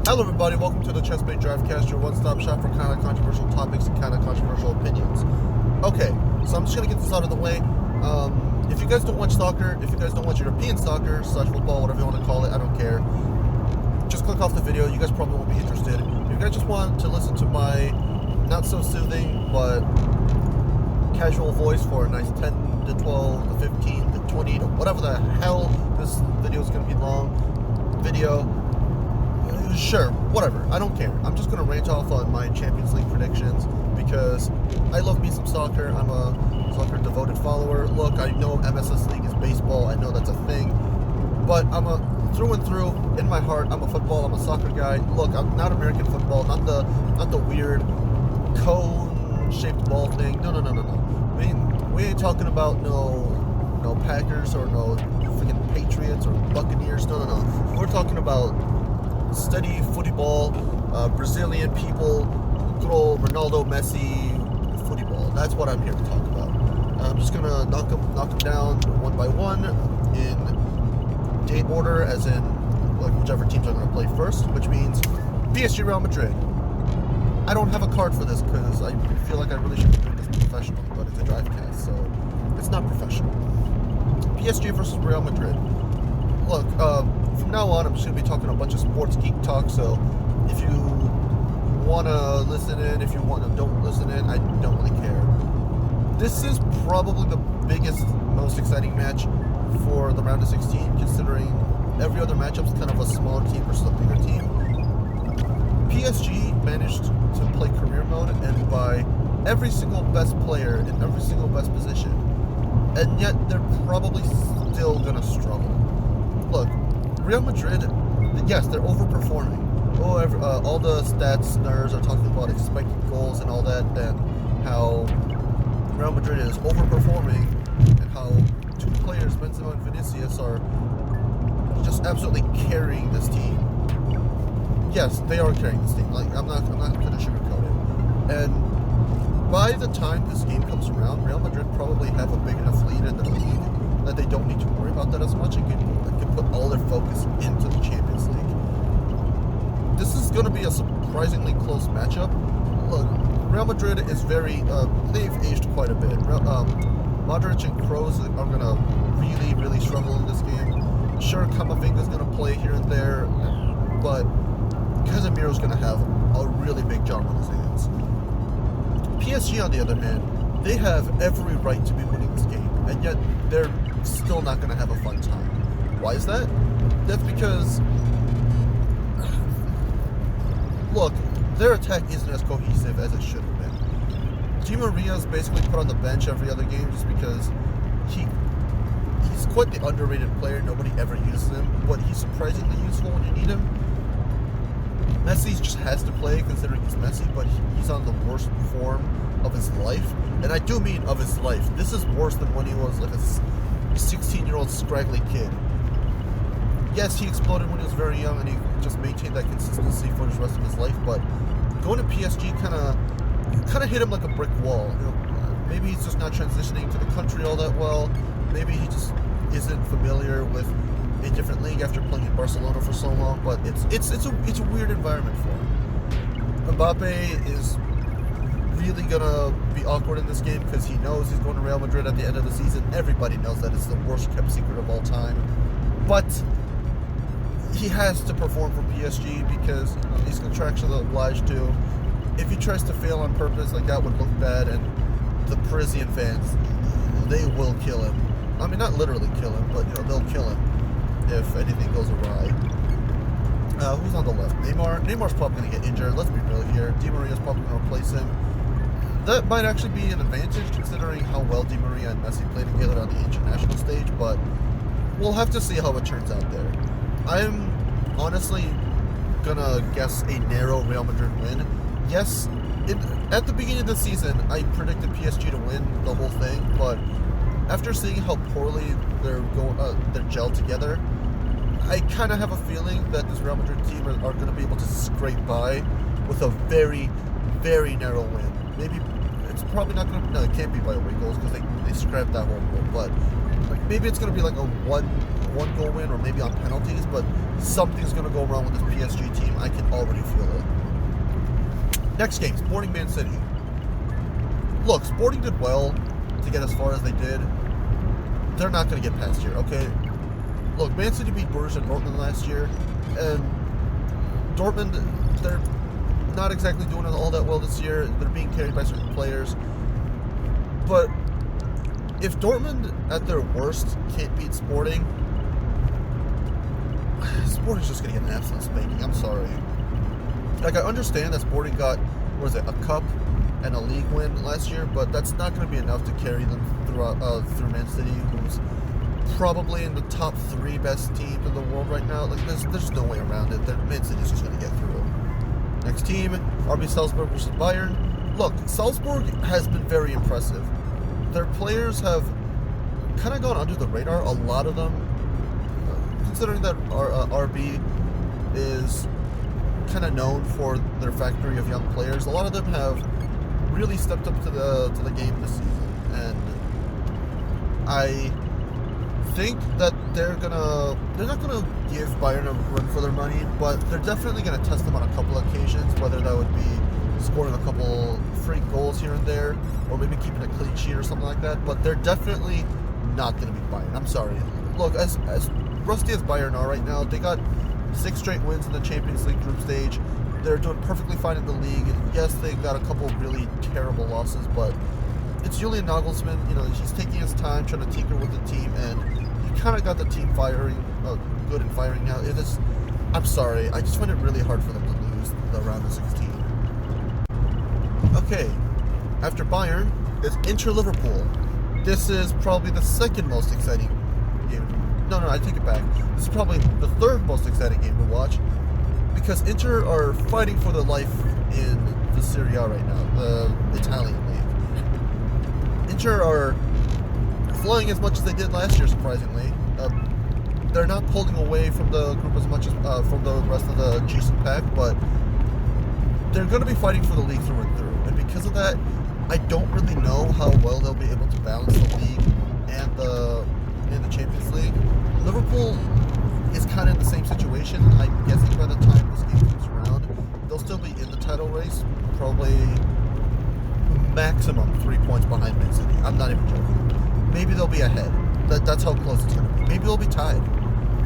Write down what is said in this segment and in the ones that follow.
Hello everybody, welcome to the Chessbait Drivecast, your one-stop shop for kind of controversial topics and kind of controversial opinions. Okay, so I'm just going to get this out of the way. If you guys don't watch soccer, if you guys don't watch European soccer, / football, whatever you want to call it, I don't care. Just click off the video, you guys probably won't be interested. If you guys just want to listen to my not so soothing, but casual voice for a nice 10 to 12 to 15 to 20 to whatever the hell this video is going to be long video, sure, whatever, I don't care. I'm just going to rant off on my Champions League predictions because I love me some soccer. I'm a soccer devoted follower. Look, I know MSS League is baseball, I know that's a thing, but I'm a through and through, in my heart, I'm a football, I'm a soccer guy. Look, I'm not American football, not the weird cone-shaped ball thing. No. I mean, we ain't talking about no Packers or no freaking Patriots or Buccaneers. No. We're talking about steady footy ball, Brazilian people, good old Ronaldo, Messi footy ball. That's what I'm here to talk about. I'm just gonna knock them down one by one in date order, as in like whichever teams I'm gonna play first, which means PSG, Real Madrid. I don't have a card for this because I feel like I really should be doing this professionally, but it's a Drivecast, so it's not professional. PSG versus Real Madrid. Look, from now on, I'm just going to be talking a bunch of sports geek talk, so if you want to listen in, if you don't listen in, I don't really care. This is probably the biggest, most exciting match for the round of 16, considering every other matchup is kind of a smaller team versus a bigger team. PSG managed to play career mode and buy every single best player in every single best position, and yet they're probably still going to struggle. Look, Real Madrid, yes, they're overperforming. All the stats nerds are talking about expected goals and all that, and how Real Madrid is overperforming, and how two players, Benzema and Vinicius, are just absolutely carrying this team. Yes, they are carrying this team. Like, I'm not going to sugarcoat it. And by the time this game comes around, Real Madrid probably have a big enough lead in the league that they don't need to worry about that as much and can put all their focus into the Champions League. This is going to be a surprisingly close matchup. Look, Real Madrid is they've aged quite a bit. Modric and Kroos are going to really, really struggle in this game. Sure, Camavinga's going to play here and there, but Casemiro's going to have a really big job on his hands. PSG, on the other hand, they have every right to be winning this game, and yet they're still not going to have a fun time. Why is that? That's because, look, their attack isn't as cohesive as it should have been. Di Maria's basically put on the bench every other game just because he's quite the underrated player. Nobody ever uses him, but he's surprisingly useful when you need him. Messi just has to play considering he's Messi, but he's on the worst form of his life. And I do mean of his life. This is worse than when he was like a 16-year-old scraggly kid. Yes, he exploded when he was very young, and he just maintained that consistency for the rest of his life, but going to PSG kind of hit him like a brick wall. You know, maybe he's just not transitioning to the country all that well. Maybe he just isn't familiar with a different league after playing in Barcelona for so long, but it's a weird environment for him. Mbappe is really gonna be awkward in this game because he knows he's going to Real Madrid at the end of the season. Everybody knows that it's the worst kept secret of all time, but he has to perform for PSG because he's contractually obliged to. If he tries to fail on purpose, like, that would look bad, and the Parisian fans, they will kill him. I mean, not literally kill him, but they'll kill him if anything goes awry. Who's on the left? Neymar. Neymar's probably going to get injured. Let's be real here. Di Maria's probably going to replace him. That might actually be an advantage considering how well Di Maria and Messi play together on the international stage, but we'll have to see how it turns out there. I'm honestly going to guess a narrow Real Madrid win. Yes, at the beginning of the season, I predicted PSG to win the whole thing, but after seeing how poorly they're gelled together, I kind of have a feeling that this Real Madrid team are going to be able to scrape by with a very, very narrow win. Maybe it's probably not going to. No, it can't be by away goals because they scrapped that whole goal. But maybe it's going to be like a one goal win, or maybe on penalties. But something's going to go wrong with this PSG team. I can already feel it. Next game, Sporting Man City. Look, Sporting did well to get as far as they did. They're not going to get past here, okay? Look, Man City beat Borussia Dortmund last year, and Dortmund, they're not exactly doing it all that well this year. They're being carried by certain players. But if Dortmund, at their worst, can't beat Sporting, Sporting's just going to get an absolute spanking. I'm sorry. Like, I understand that Sporting got, a cup and a league win last year, but that's not going to be enough to carry them through Man City, who's probably in the top 3 best teams in the world right now. Like, there's no way around it. Man City's just going to get through. Next team, RB Salzburg versus Bayern. Look, Salzburg has been very impressive. Their players have kind of gone under the radar, a lot of them, considering that RB is kind of known for their factory of young players. A lot of them have really stepped up to the game this season, and I think that they're not gonna give Bayern a run for their money, but they're definitely gonna test them on a couple occasions, whether that would be scoring a couple free goals here and there, or maybe keeping a clean sheet or something like that. But they're definitely not gonna beat Bayern. I'm sorry. Look, as rusty as Bayern are right now, they got 6 straight wins in the Champions League group stage. They're doing perfectly fine in the league. Yes, they got a couple really terrible losses, but it's Julian Nagelsmann. You know, he's taking his time trying to tinker with the team, and he kind of got the team good and firing now. I'm sorry. I just find it really hard for them to lose the round of 16. Okay, after Bayern, it's Inter-Liverpool. This is probably the second most exciting game. No, I take it back. This is probably the third most exciting game to watch, because Inter are fighting for their life in the Serie A right now, the Italian league. Inter are flying as much as they did last year, surprisingly. They're not pulling away from the group as much as from the rest of the Cheesebait pack, but they're going to be fighting for the league through and through. And because of that, I don't really know how well they'll be able to balance the league and the Champions League. Liverpool is kind of in the same situation. I'm guessing by the time this game comes around, they'll still be in the title race, probably maximum 3 points behind Man City. I'm not even joking. Maybe they'll be ahead. That's how close it's going to be. Maybe they'll be tied.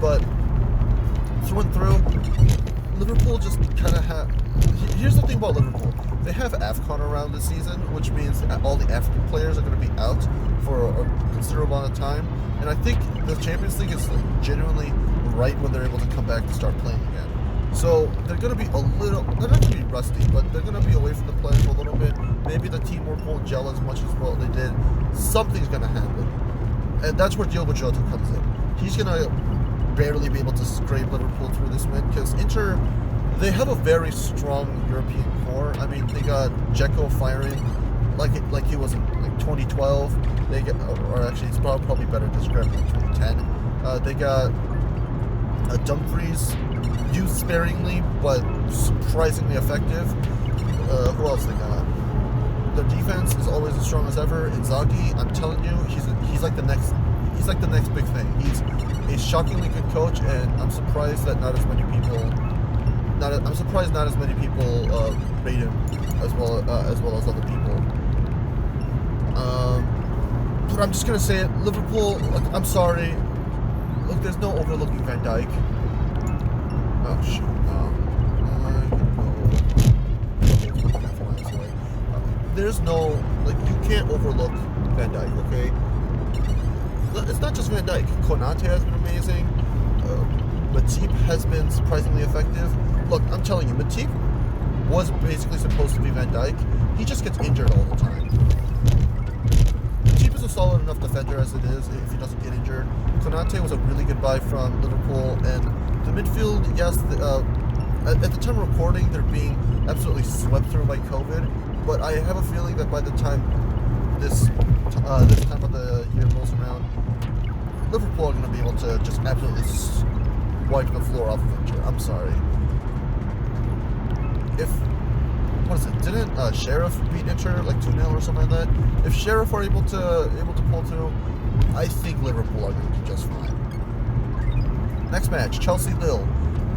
But through and through, Liverpool just kind of have... Here's the thing about Liverpool. They have AFCON around this season, which means all the African players are going to be out for a considerable amount of time. And I think the Champions League is genuinely right when they're able to come back to start playing again. So they're going to be they're not going to be rusty, but they're going to be away from the players for a little bit. Maybe the teamwork won't gel as much as well they did. Something's going to happen. And that's where Diogo Jota comes in. He's going to barely be able to scrape Liverpool through this win, because Inter, they have a very strong European core. I mean, they got Dzeko firing like he was in 2012. They get, or actually, it's probably better described in 2010. They got Dumfries, used sparingly but surprisingly effective. Who else they got? Their defense is always as strong as ever. Inzaghi, I'm telling you, he's like the next big thing. He's a shockingly good coach, and I'm surprised that not as many people rate him as well as other people. But I'm just gonna say it, Liverpool. Look, I'm sorry. Look, there's no overlooking Van Dijk. Oh shoot. There's no, you can't overlook Van Dijk, okay? It's not just Van Dijk. Konate has been amazing. Matip has been surprisingly effective. Look, I'm telling you, Matip was basically supposed to be Van Dijk. He just gets injured all the time. Matip is a solid enough defender as it is if he doesn't get injured. Konate was a really good buy from Liverpool, and the midfield, yes, at the time of recording, they're being absolutely swept through by COVID. But I have a feeling that by the time this time of the year rolls around, Liverpool are going to be able to just absolutely wipe the floor off of Inter. I'm sorry. Didn't Sheriff beat Inter like 2-0 or something like that? If Sheriff are able to pull through, I think Liverpool are going to do just fine. Next match, Chelsea-Lille.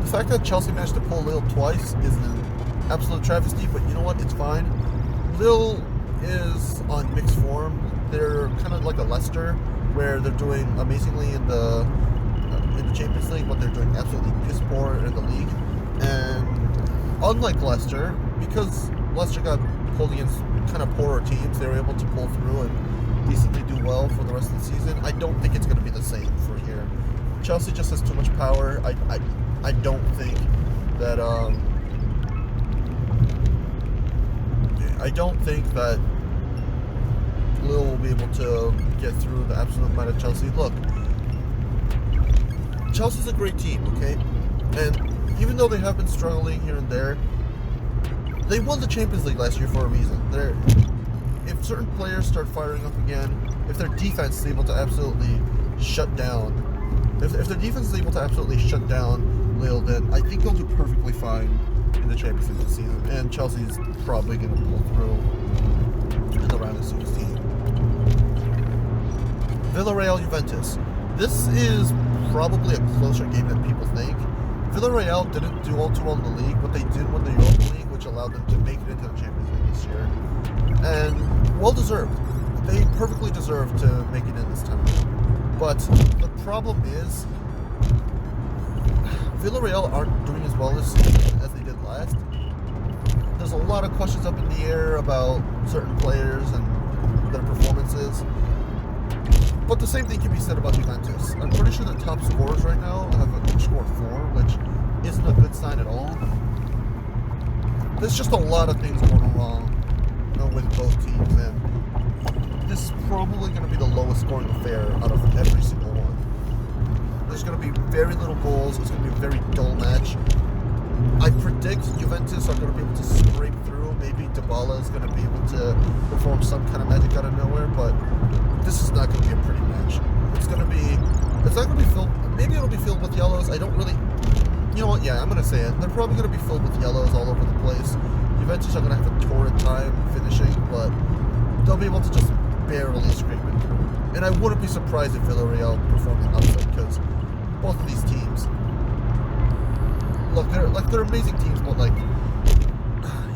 The fact that Chelsea managed to pull Lille twice is an absolute travesty, but you know what? It's fine. Lille is on mixed form. They're kind of like a Leicester, where they're doing amazingly in the Champions League, but they're doing absolutely piss poor in the league. And unlike Leicester, because Leicester got pulled against kind of poorer teams, they were able to pull through and decently do well for the rest of the season. I don't think it's going to be the same for here. Chelsea just has too much power. I don't think that Lille will be able to get through the absolute amount of Chelsea. Look, Chelsea's a great team, okay? And even though they have been struggling here and there, they won the Champions League last year for a reason. If certain players start firing up again, if their defense is able to absolutely shut down, if their defense is able to absolutely shut down Lille, then I think they'll do perfectly fine in the Champions League this season. And Chelsea's probably going to pull through in the round of 16. Villarreal Juventus. This is probably a closer game than people think. Villarreal didn't do all too well in the league, but they did win the Europa League, which allowed them to make it into the Champions League this year. And well deserved. They perfectly deserve to make it in this tournament. But the problem is, Villarreal aren't doing as well this season as they did last. There's a lot of questions up in the air about certain players and their performances. But the same thing can be said about Juventus. I'm pretty sure the top scorers right now have a score of 4, which isn't a good sign at all. There's just a lot of things going wrong with both teams, and this is probably going to be the lowest scoring affair out of every single one. There's going to be very little goals. It's going to be a very dull match. I predict Juventus are going to be able to scrape through. Maybe Dybala is going to be able to perform some kind of magic out of nowhere, but this is not going to be a pretty match. It's not going to be filled, maybe it'll be filled with yellows. I don't really, you know what, yeah, I'm going to say it. They're probably going to be filled with yellows all over the place. Juventus are going to have a torrid time finishing, but they'll be able to just barely scrape it through. And I wouldn't be surprised if Villarreal performed an upset, because both of these teams, look, they're amazing teams, but like,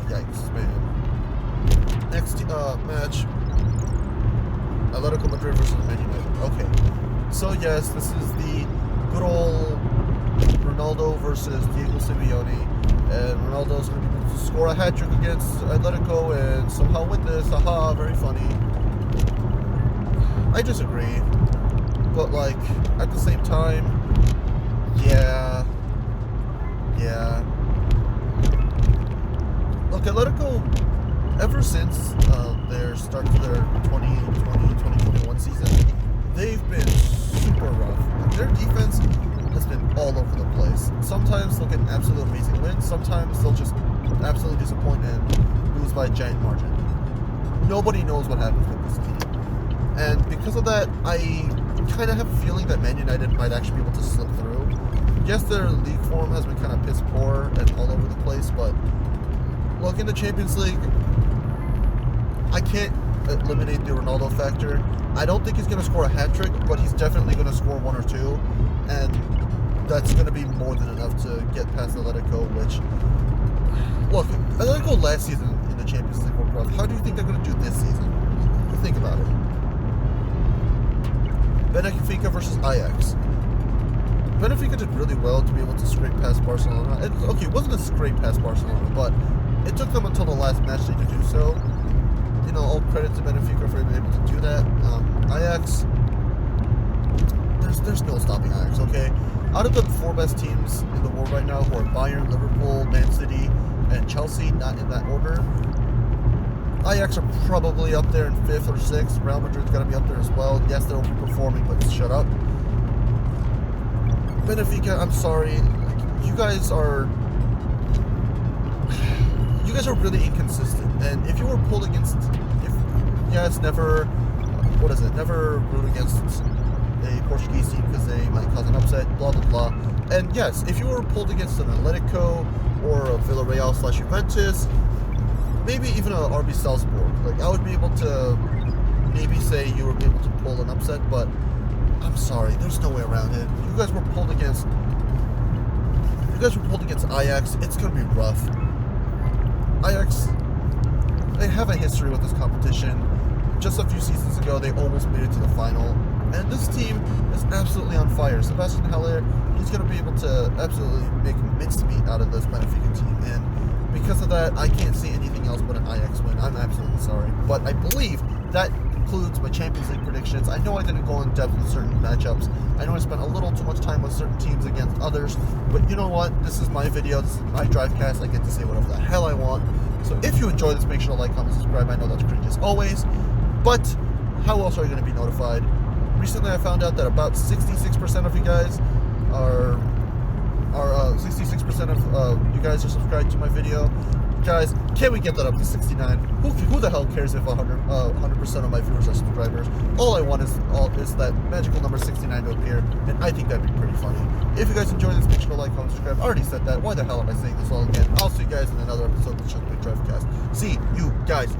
yikes, man. Next match, Atletico Madrid versus Man United. Okay, so yes, this is the good old Ronaldo versus Diego Simeone, and Ronaldo's going to be able to score a hat-trick against Atletico and somehow win this. Haha, very funny. I disagree, but like, at the same time, yeah. Look, Atletico, ever since their start to their 2020-2021 season, they've been super rough. Their defense has been all over the place. Sometimes they'll get an absolute amazing win. Sometimes they'll just absolutely disappoint and lose by a giant margin. Nobody knows what happens with this team. And because of that, I kind of have a feeling that Man United might actually be able to slip through. Yes, their league form has been kind of piss poor and all over the place, but look, in the Champions League, I can't eliminate the Ronaldo factor. I don't think he's going to score a hat-trick, but he's definitely going to score 1 or 2, and that's going to be more than enough to get past Atletico, which, look, Atletico last season in the Champions League were rough. How do you think they're going to do this season? Think about it. Benfica versus Ajax. Benfica did really well to be able to scrape past Barcelona. It wasn't a scrape past Barcelona, but it took them until the last match day to do so. You know, all credit to Benfica for being able to do that. Ajax, there's no stopping Ajax, okay? Out of the 4 best teams in the world right now, who are Bayern, Liverpool, Man City, and Chelsea, not in that order, Ajax are probably up there in 5th or 6th. Real Madrid's got to be up there as well. Yes, they're overperforming, but shut up. Benfica, I'm sorry. You guys are really inconsistent. And if you were pulled against, never root against a Portuguese team because they might cause an upset, blah, blah, blah. And yes, if you were pulled against an Atletico or a Villarreal/Juventus, maybe even a RB Salzburg, like, I would be able to maybe say you were able to pull an upset, but I'm sorry, there's no way around it. You guys were pulled against You guys were pulled against Ajax. It's going to be rough. Ajax, they have a history with this competition. Just a few seasons ago, they almost made it to the final. And this team is absolutely on fire. Sebastian Haller, he's going to be able to absolutely make mincemeat out of this Benfica team. And because of that, I can't see anything else but an Ajax win. I'm absolutely sorry. But I believe that concludes my Champions League predictions. I know I didn't go in depth with certain matchups. I know I spent a little too much time with certain teams against others. But you know what? This is my video. This is my Drivecast. I get to say whatever the hell I want. So if you enjoy this, make sure to like, comment, subscribe. I know that's cringe as always. But how else are you going to be notified? Recently, I found out that about 66% of you guys are 66% of you guys are subscribed to my video. Guys, can we get that up to 69? Who the hell cares if 100% of my viewers are subscribers? All I want is that magical number 69 to appear, and I think that'd be pretty funny. If you guys enjoyed this, make sure to like, comment, subscribe. I already said that. Why the hell am I saying this all again? I'll see you guys in another episode of the Chessbait Drivecast. See you guys